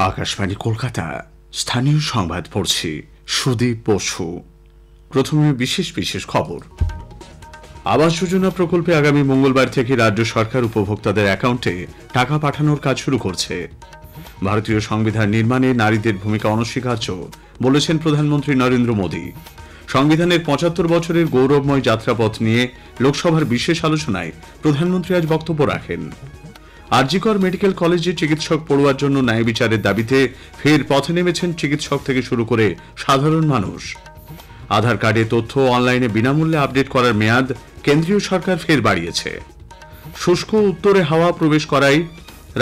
আকাশবাণী কলকাতা স্থানীয় সংবাদ পড়ছি সুদীপ বসু। প্রথমে বিশেষ বিশেষ খবর। আবাস যোজনা প্রকল্পে আগামী মঙ্গলবার থেকে রাজ্য সরকার উপভোক্তাদের অ্যাকাউন্টে টাকা পাঠানোর কাজ শুরু করছে। ভারতীয় সংবিধান নির্মাণে নারীদের ভূমিকা অনস্বীকার্য বলেছেন প্রধানমন্ত্রী নরেন্দ্র মোদী। সংবিধানের ৭৫ বছরের গৌরবময় যাত্রাপথ নিয়ে লোকসভার বিশেষ আলোচনায় প্রধানমন্ত্রী আজ বক্তব্য রাখেন। আরজিকর মেডিকেল কলেজে চিকিৎসক পড়ুয়ার জন্য ন্যায় বিচারের দাবিতে ফের পথে নেমেছেন চিকিৎসক থেকে শুরু করে সাধারণ মানুষ। আধার কার্ডে তথ্য অনলাইনে বিনামূল্যে আপডেট করার মেয়াদ কেন্দ্রীয় সরকার ফের বাড়িয়েছে। শুষ্ক উত্তরে হাওয়া প্রবেশ করায়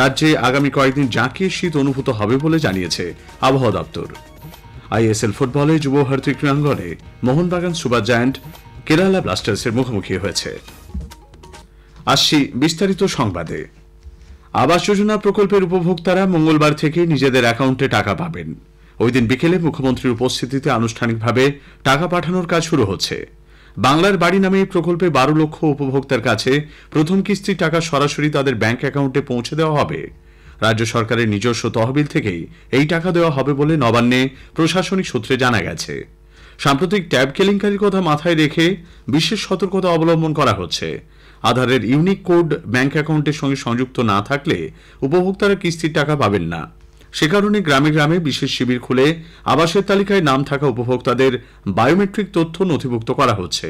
রাজ্যে আগামী কয়েকদিন জাঁকিয়ে শীত অনুভূত হবে বলে জানিয়েছে আবহাওয়া দপ্তর। আইএসএল ফুটবলে যুব ভারতী ক্রীড়াঙ্গনে মোহনবাগান সুপার জায়ান্ট কেরালা ব্লাস্টার্সের মুখোমুখি হয়েছে। আসছি বিস্তারিত সংবাদে। আবাস যোজনা প্রকল্পের উপভোক্তারা মঙ্গলবার থেকে নিজেদের অ্যাকাউন্টে টাকা পাবেন। ওই দিন বিকেলে মুখ্যমন্ত্রীর উপস্থিতিতে আনুষ্ঠানিকভাবে টাকা পাঠানোর কাজ শুরু হচ্ছে। বাংলার বাড়ি নামে এই প্রকল্পে ১২ লক্ষ উপভোক্তার কাছে প্রথম কিস্তির টাকা সরাসরি তাদের ব্যাংক অ্যাকাউন্টে পৌঁছে দেওয়া হবে। রাজ্য সরকারের নিজস্ব তহবিল থেকেই এই টাকা দেওয়া হবে বলে নবান্নে প্রশাসনিক সূত্রে জানা গেছে। সাম্প্রতিক ট্যাব কেলেঙ্কারির কথা মাথায় রেখে বিশেষ সতর্কতা অবলম্বন করা হচ্ছে। আধারের ইউনিক কোড ব্যাংক অ্যাকাউন্টের সঙ্গে সংযুক্ত না থাকলে উপভোক্তারা কিস্তির টাকা পাবেন না। সে কারণে গ্রামে গ্রামে বিশেষ শিবির খুলে আবাসের তালিকায় নাম থাকা উপভোক্তাদের বায়োমেট্রিক তথ্য নথিভুক্ত করা হচ্ছে।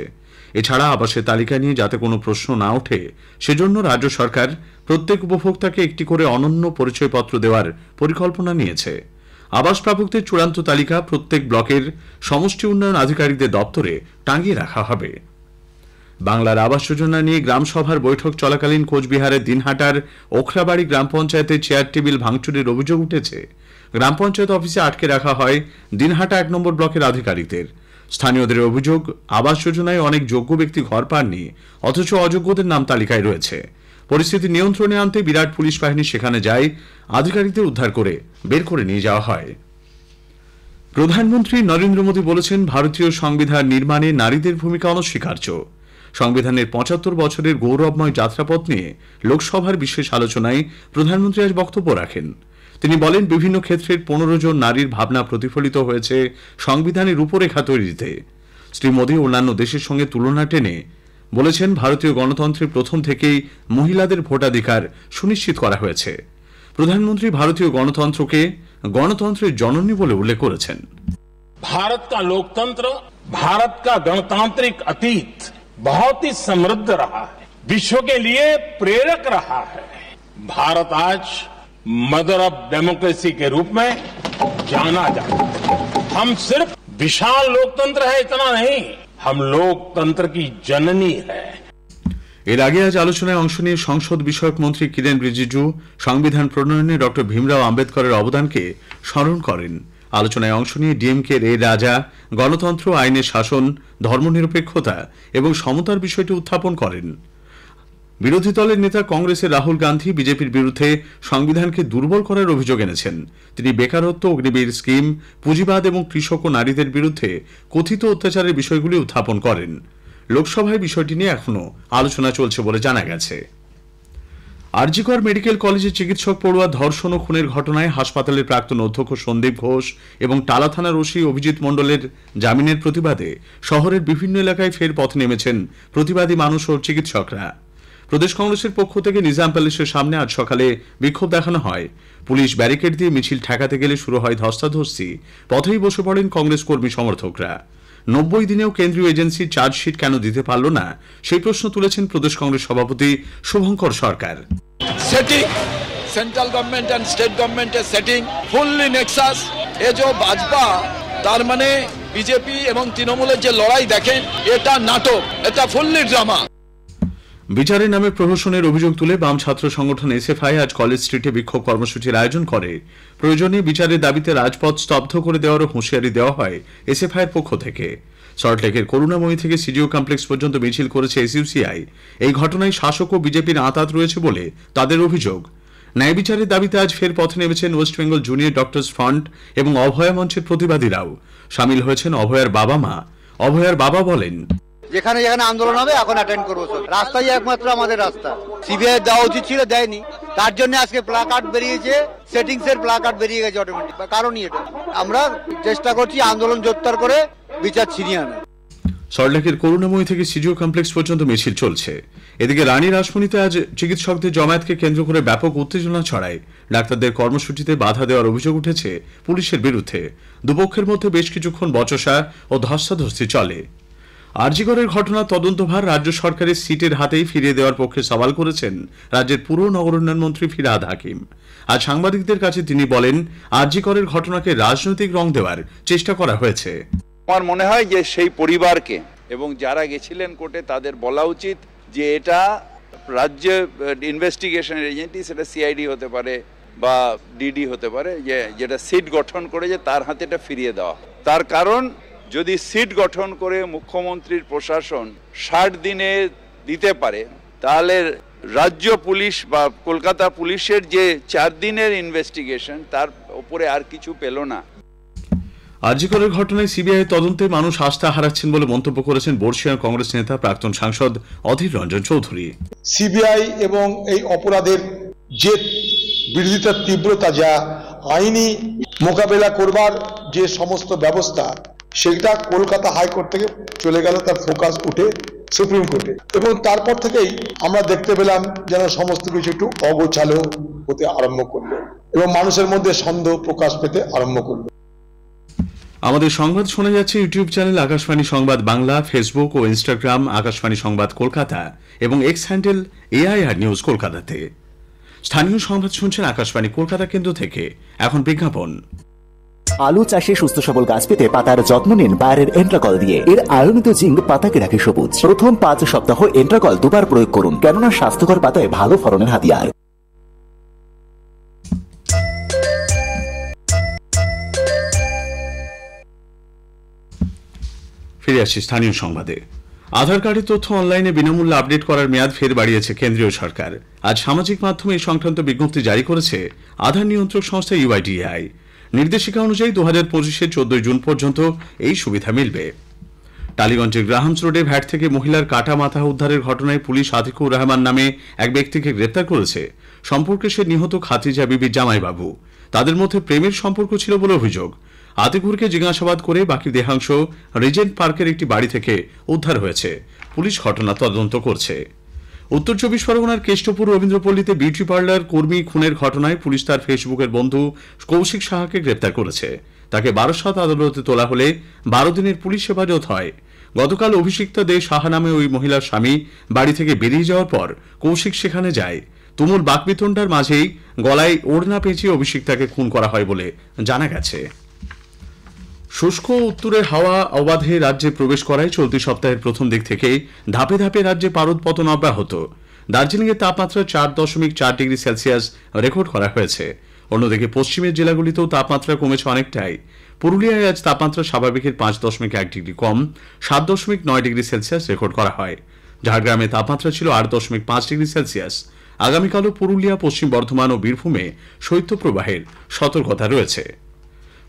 এছাড়া আবাসের তালিকা নিয়ে যাতে কোনো প্রশ্ন না ওঠে সেজন্য রাজ্য সরকার প্রত্যেক উপভোক্তাকে একটি করে অনন্য পরিচয়পত্র দেওয়ার পরিকল্পনা নিয়েছে। আবাস প্রাপকদের চূড়ান্ত তালিকা প্রত্যেক ব্লকের সমষ্টি উন্নয়ন আধিকারিকদের দপ্তরে টাঙিয়ে রাখা হবে। বাংলার আবাস যোজনা নিয়ে গ্রাম সভার বৈঠক চলাকালীন কোচবিহারের দিনহাটার ওখরাবাড়ি গ্রাম পঞ্চায়েতের চেয়ার টেবিল ভাঙচুরের অভিযোগ উঠেছে। গ্রাম পঞ্চায়েত অফিসে আটকে রাখা হয় দিনহাটা ১ নম্বর ব্লকের আধিকারিকদের। স্থানীয়দের অভিযোগ, আবাস যোজনায় অনেক যোগ্য ব্যক্তি ঘর পাননি, অথচ অযোগ্যদের নাম তালিকায় রয়েছে। পরিস্থিতি নিয়ন্ত্রণে আনতে বিরাট পুলিশ বাহিনী সেখানে যায়, আধিকারিকদের উদ্ধার করে বের করে নিয়ে যাওয়া হয়। প্রধানমন্ত্রী নরেন্দ্র মোদী বলেছেন, ভারতীয় সংবিধান নির্মাণে নারীদের ভূমিকা অনস্বীকার্য। সংবিধানের ৭৫ বছরের গৌরবময় যাত্রাপথ নিয়ে লোকসভার বিশেষ আলোচনায় প্রধানমন্ত্রী আজ বক্তব্য রাখেন। তিনি বলেন, বিভিন্ন ক্ষেত্রের ১৫ জন নারীর ভাবনা প্রতিফলিত হয়েছে সংবিধানের রূপরেখা তৈরিতে। শ্রী মোদী অন্যান্য দেশের সঙ্গে তুলনা টেনে বলেছেন, ভারতীয় গণতন্ত্রের প্রথম থেকেই মহিলাদের ভোটাধিকার সুনিশ্চিত করা হয়েছে। প্রধানমন্ত্রী ভারতীয় গণতন্ত্রকে গণতন্ত্রের জননী বলে উল্লেখ করেছেন। भारत का लोकतंत्र, भारत का गणतांत्रिक अतीत बहुत ही समृद्ध रहा है, विश्व के लिए प्रेरक रहा है। भारत आज मदर ऑफ डेमोक्रेसी के रूप में जाना जाता है। हम सिर्फ विशाल लोकतंत्र है इतना नहीं, हम लोकतंत्र की जननी है। এর আগে আজ আলোচনায় অংশ নিয়ে সংসদ বিষয়ক মন্ত্রী কিরেন রিজিজু সংবিধান প্রণয়নে ডক্টর ভীমরাও আম্বেদকরের অবদানকে স্মরণ করেন। আলোচনায় অংশ নিয়ে ডিএমকের এ রাজা গণতন্ত্র, আইনের শাসন, ধর্মনিরপেক্ষতা এবং সমতার বিষয়টি উত্থাপন করেন। বিরোধী দলের নেতা কংগ্রেসের রাহুল গান্ধী বিজেপির বিরুদ্ধে সংবিধানকে দুর্বল করার অভিযোগ এনেছেন। তিনি বেকারত্ব, অগ্নিবীর স্কিম, পুঁজিবাদ এবং কৃষক ও নারীদের বিরুদ্ধে কথিত অত্যাচারের বিষয়গুলি উত্থাপন করেন। লোকসভায় বিষয়টি নিয়ে এখনও আলোচনা চলছে বলে জানা গেছে। আরজিকর মেডিকেল কলেজে চিকিৎসক পড়ুয়া ধর্ষণ ও খুনের ঘটনায় হাসপাতালের প্রাক্তন অধ্যক্ষ সন্দীপ ঘোষ এবং টালা থানার ওসি অভিজিৎ মণ্ডলের জামিনের প্রতিবাদে শহরের বিভিন্ন এলাকায় ফের পথে নেমেছেন প্রতিবাদী মানুষ ও চিকিৎসকরা। প্রদেশ কংগ্রেসের পক্ষ থেকে নিজাম প্যালেসের সামনে আজ সকালে বিক্ষোভ দেখানো হয়। পুলিশ ব্যারিকেড দিয়ে মিছিল ঠেকাতে গেলে শুরু হয় ধস্তাধস্তি। পথেই বসে পড়েন কংগ্রেস কর্মী সমর্থকরা। ৯০ দিনেও কেন্দ্রীয় এজেন্সি চার্জশিট কেন দিতে পারল না, সেই প্রশ্ন তুলেছেন প্রদেশ কংগ্রেস সভাপতি Shubhankar Sarkar. Setting central government and state government এর সেটিং ফুললি নেক্সাস। এ যে ভাজপা, তার মানে বিজেপি এবং তৃণমূলের যে লড়াই দেখেন, এটা নাটক, এটা ফুললি ড্রামা। বিচারের নামে প্রহসনের অভিযোগ তুলে বাম ছাত্র সংগঠন এসএফআই আজ কলেজ স্ট্রিটে বিক্ষোভ কর্মসূচির আয়োজন করে। প্রয়োজনে বিচারের দাবিতে রাজপথ স্তব্ধ করে দেওয়ারও হুঁশিয়ারি দেওয়া হয় এসএফআই এর পক্ষ থেকে। সল্টলেকের করুণাময়ী থেকে সিডিও কমপ্লেক্স পর্যন্ত মিছিল করেছে এসইউসিআই। এই ঘটনায় শাসক ও বিজেপির আঁতাত রয়েছে বলে তাদের অভিযোগ। ন্যায় বিচারের দাবিতে আজ ফের পথে নেমেছেন West Bengal junior doctors front এবং অভয়া মঞ্চের প্রতিবাদীরাও। সামিল হয়েছেন অভয়ার বাবা মা। অভয়ার বাবা বলেন, যেখানে যেখানে আন্দোলন হবে এখন অ্যাটেন্ড করবো। রাস্তাই একমাত্র আমাদের রাস্তা। সিবিআই দেওয়া উচিত ছিল, দেয়নি, তার জন্য আজকে প্লাকার্ড বেরিয়েছে, সেটিংস এর প্লাকার্ড বেরিয়ে গেছে অটোমেটিক। কারণই এটা, আমরা চেষ্টা করছি আন্দোলন জোরদার করে বিচার ছিনিয়ে আনা। সল্টলেকের করুণাময়ী থেকে সিজিও কমপ্লেক্স পর্যন্ত মিছিল চলছে। এদিকে রানী রাসমণিতে আজ চিকিৎসকদের জমায়েতকে কেন্দ্র করে ব্যাপক উত্তেজনা ছড়ায়। ডাক্তারদের কর্মসূচিতে বাধা দেওয়ার অভিযোগ উঠেছে পুলিশের বিরুদ্ধে। দুপক্ষের মধ্যে বেশ কিছুক্ষণ বচসা ও ধস্তাধস্তি চলে। আরজিকরের ঘটনার তদন্তভার রাজ্য সরকারের সিটের হাতেই ফিরিয়ে দেওয়ার পক্ষে সওয়াল করেছেন রাজ্যের পুর নগর উন্নয়ন মন্ত্রী ফিরহাদ হাকিম। আজ সাংবাদিকদের কাছে তিনি বলেন, আরজিকরের ঘটনাকে রাজনৈতিক রং দেওয়ার চেষ্টা করা হয়েছে। আমার মনে হয় যে সেই পরিবারকে এবং যারা গেছিলেন কোর্টে তাদের বলা উচিত যে এটা রাজ্য ইনভেস্টিগেশনের এজেন্সি, সেটা সিআইডি হতে পারে বা ডিডি হতে পারে, যে যেটা সিট গঠন করে যে তার হাতে এটা ফিরিয়ে দেওয়া। তার কারণ যদি সিট গঠন করে মুখ্যমন্ত্রীর প্রশাসন 60 দিনে দিতে পারে, তাহলে রাজ্য পুলিশ বা কলকাতা পুলিশের যে 4 দিনের ইনভেস্টিগেশন তার উপরে আর কিছু পেল না। আরজিকরের ঘটনায় সিবিআই তদন্তে মানুষ আস্থা হারাচ্ছেন বলে মন্তব্য করেছেন বর্ষিয়ার কংগ্রেস নেতা প্রাক্তন সাংসদ অধীর রঞ্জন চৌধুরী। সিবিআই এবং এই অপরাধের যে বিরোধিতার তীব্রতা, যা আইনি মোকাবেলা করবার যে সমস্ত ব্যবস্থা, সেটা কলকাতা হাইকোর্ট থেকে চলে গেল, তার ফোকাস উঠে সুপ্রিম কোর্টে, এবং তারপর থেকেই আমরা দেখতে পেলাম যেন সমস্ত কিছু একটু অগোছালো হতে আরম্ভ করলো এবং মানুষের মধ্যে সন্দেহ প্রকাশ পেতে আরম্ভ করলো। আমাদের সংবাদ শোনা যাচ্ছে ইউটিউব চ্যানেল আকাশবাণী সংবাদ বাংলা, ফেসবুক ও ইনস্টাগ্রাম আকাশবাণী সংবাদ কলকাতা এবং এক্স হ্যান্ডেল AIR নিউজ কলকাতাতে। স্থানীয় সংবাদ শুনছেন আকাশবাণী কলকাতা কেন্দ্র থেকে। এখন বিজ্ঞাপন। আলু চাষে সুস্থ সবল গাছ পেতে পাতার যত্ন নিন বায়ারের এন্ট্রাকল দিয়ে। এর আয়নিত জিঙ্ক পাতাকে রাখে সবুজ। প্রথম 5 সপ্তাহ এন্ট্রাকল 2 বার প্রয়োগ করুন, কেননা স্বাস্থ্যকর পাতায় ভালো ফলনের হাতিয়ার। ফিরে আসছি স্থানীয় সংবাদে। আধার কার্ডের তথ্য অনলাইনে বিনামূল্যে আপডেট করার মেয়াদ ফের বাড়িয়েছে কেন্দ্রীয় সরকার। আজ সামাজিক মাধ্যমে এই সংক্রান্ত বিজ্ঞপ্তি জারি করেছে আধার নিয়ন্ত্রক সংস্থা UIDAI। নির্দেশিকা অনুযায়ী 2025-এর 14 জুন পর্যন্ত এই সুবিধা মিলবে। টালিগঞ্জের গ্রাহামস রোডে ভ্যাট থেকে মহিলার কাটা মাথা উদ্ধারের ঘটনায় পুলিশ আতিকুর রহমান নামে এক ব্যক্তিকে গ্রেপ্তার করেছে। সম্পর্কে সে নিহত খাতিজা বিবির জামাইবাবু। তাদের মধ্যে প্রেমের সম্পর্ক ছিল বলে অভিযোগ। আতিকুরকে জিজ্ঞাসাবাদ করে বাকি দেহাংশ রিজেন্ট পার্কের একটি বাড়ি থেকে উদ্ধার হয়েছে। পুলিশ ঘটনা তদন্ত করছে। উত্তর 24 পরগনার কেষ্টপুর রবীন্দ্রপল্লীতে বিউটি পার্লার কর্মী খুনের ঘটনায় পুলিশ তার ফেসবুকের বন্ধু কৌশিক সাহাকে গ্রেপ্তার করেছে। তাকে বারাসাত আদালতে তোলা হলে 12 দিনের পুলিশ হেফাজত হয়। গতকাল অভিষিক্তা দে সাহা নামে ওই মহিলার স্বামী বাড়ি থেকে বেরিয়ে যাওয়ার পর কৌশিক সেখানে যায়। তুমুল বাকবিতণ্ডার মাঝেই গলায় ওড়না পেঁচিয়ে অভিষিক্তাকে খুন করা হয় বলে জানা গেছে। শুষ্ক উত্তরের হাওয়া অবাধে রাজ্যে প্রবেশ করায় চলতি সপ্তাহের প্রথম দিক থেকেই ধাপে ধাপে রাজ্যে পারদ পতন অব্যাহত। দার্জিলিংয়ের তাপমাত্রা 4.4 ডিগ্রি সেলসিয়াস রেকর্ড করা হয়েছে। অন্যদিকে পশ্চিমের জেলাগুলিতেও তাপমাত্রা কমেছে অনেকটাই। পুরুলিয়ায় আজ তাপমাত্রা স্বাভাবিকের 5.1 ডিগ্রি কম 7.9 ডিগ্রি সেলসিয়াস রেকর্ড করা হয়। ঝাড়গ্রামে তাপমাত্রা ছিল 8.5 ডিগ্রি সেলসিয়াস। আগামীকালও পুরুলিয়া, পশ্চিম বর্ধমান ও বীরভূমে শৈত্যপ্রবাহের সতর্কতা রয়েছে।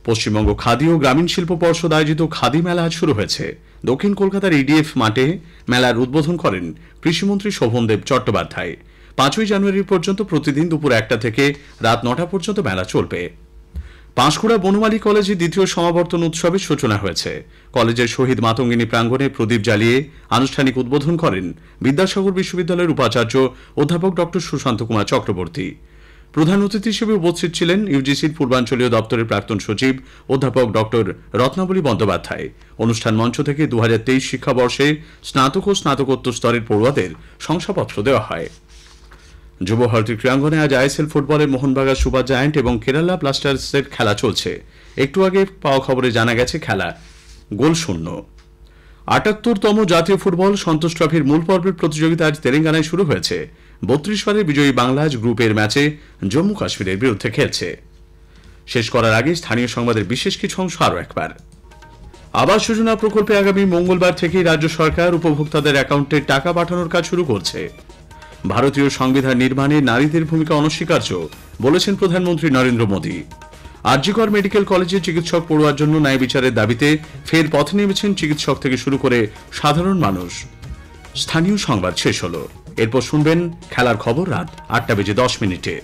পশ্চিমবঙ্গ খাদি ও গ্রামীণ শিল্প পর্ষদ আয়োজিত খাদি মেলা আজ শুরু হয়েছে। দক্ষিণ কলকাতার EDF মাঠে মেলার উদ্বোধন করেন কৃষিমন্ত্রী শোভনদেব চট্টোপাধ্যায়। 5ই জানুয়ারি পর্যন্ত প্রতিদিন দুপুর 1টা থেকে রাত 9টা পর্যন্ত মেলা চলবে। পাঁশকুড়া বনমালী কলেজে দ্বিতীয় সমাবর্তন উৎসবের সূচনা হয়েছে। কলেজের শহীদ মাতঙ্গিনী প্রাঙ্গণে প্রদীপ জ্বালিয়ে আনুষ্ঠানিক উদ্বোধন করেন বিদ্যাসাগর বিশ্ববিদ্যালয়ের উপাচার্য অধ্যাপক ডক্টর সুশান্ত কুমার চক্রবর্তী। প্রধান অতিথি হিসেবে উপস্থিত ছিলেন ইউজিসির পূর্বাঞ্চলীয় দপ্তরের প্রাক্তন সচিব অধ্যাপক ডক্টর রত্নাবলী বন্দ্যোপাধ্যায়। অনুষ্ঠান মঞ্চ থেকে 2023 শিক্ষাবর্ষে স্নাতক ও স্নাতকোত্তর স্তরের পড়ুয়াদের শংসাপত্র দেওয়া হয়। যুব ভারতী ক্রীড়াঙ্গনে আজ ISL ফুটবলের মোহনবাগান সুপার জায়ান্ট এবং কেরালা ব্লাস্টার্সের খেলা চলছে। একটু আগে পাওয়া খবরে জানা গেছে খেলা গোলশূন্য। 78তম জাতীয় ফুটবল সন্তোষ ট্রফির মূল পর্বের প্রতিযোগিতা আজ তেলেঙ্গানায় শুরু হয়েছে। 32 বারের বিজয়ী বাংলাদেশ গ্রুপের ম্যাচে জম্মু কাশ্মীরের বিরুদ্ধে খেলছে। শেষ করার আগে স্থানীয় সংবাদের বিশেষ কিছু অংশ আরও একবার। আবাস যোজনা প্রকল্পে আগামী মঙ্গলবার থেকে রাজ্য সরকার উপভোক্তাদের অ্যাকাউন্টে টাকা পাঠানোর কাজ শুরু করছে। ভারতীয় সংবিধান নির্মাণে নারীদের ভূমিকা অনস্বীকার্য বলেছেন প্রধানমন্ত্রী নরেন্দ্র মোদী। আরজিকর মেডিকেল কলেজে চিকিৎসক পড়ুয়ার জন্য ন্যায় বিচারের দাবিতে ফের পথে নেমেছেন চিকিৎসক থেকে শুরু করে সাধারণ মানুষ। স্থানীয় সংবাদ শেষ হলো, এরপর শুনবেন খেলার খবর রাত 8:10